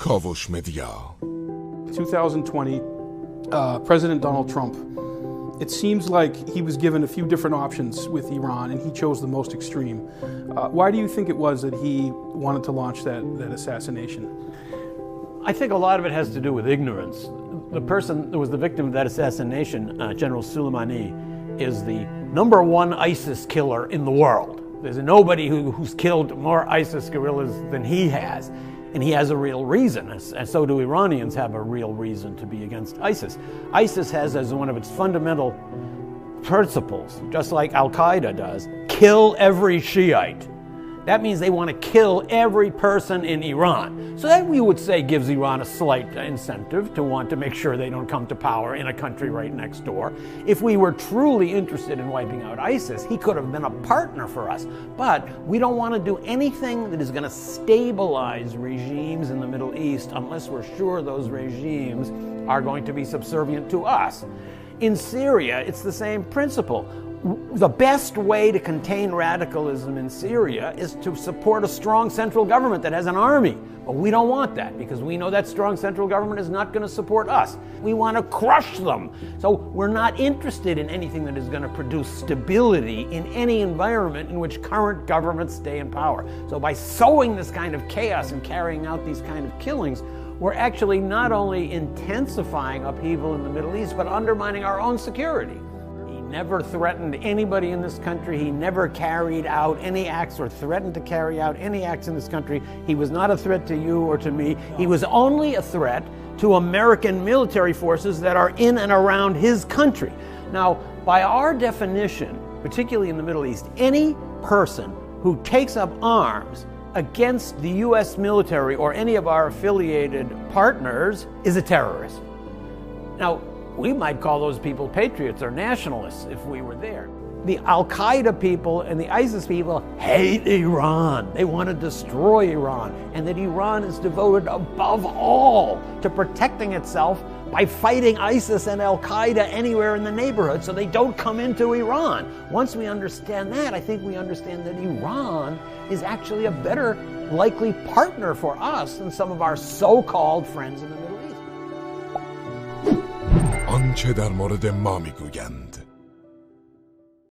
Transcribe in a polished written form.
کاوش مدیا. 2020, President Donald Trump, it seems like he was given a few different options with Iran and he chose the most extreme. Why do you think it was that he wanted to launch that assassination? I think a lot of it has to do with ignorance. The person that was the victim of that assassination, General Soleimani, is the number one ISIS killer in the world. There's nobody who's killed more ISIS guerrillas than he has. And he has a real reason, and so do Iranians have a real reason to be against ISIS. ISIS has as one of its fundamental principles, just like Al-Qaeda does, kill every Shiite. That means they want to kill every person in Iran. So that, we would say, gives Iran a slight incentive to want to make sure they don't come to power in a country right next door. If we were truly interested in wiping out ISIS, he could have been a partner for us. But we don't want to do anything that is going to stabilize regimes in the Middle East unless we're sure those regimes are going to be subservient to us. In Syria, it's the same principle. The best way to contain radicalism in Syria is to support a strong central government that has an army. But we don't want that because we know that strong central government is not going to support us. We want to crush them. So we're not interested in anything that is going to produce stability in any environment in which current governments stay in power. So by sowing this kind of chaos and carrying out these kind of killings, we're actually not only intensifying upheaval in the Middle East, but undermining our own security. Never threatened anybody in this country. He never carried out any acts or threatened to carry out any acts in this country. He was not a threat to you or to me. He was only a threat to American military forces that are in and around his country. Now, by our definition, particularly in the Middle East, any person who takes up arms against the U.S. military or any of our affiliated partners is a terrorist. Now, we might call those people patriots or nationalists if we were there. The Al-Qaeda people and the ISIS people hate Iran. They want to destroy Iran. And that Iran is devoted above all to protecting itself by fighting ISIS and Al-Qaeda anywhere in the neighborhood so they don't come into Iran. Once we understand that, I think we understand that Iran is actually a better likely partner for us than some of our so-called friends in the Middle East. آنچه در مورد ما میگویند.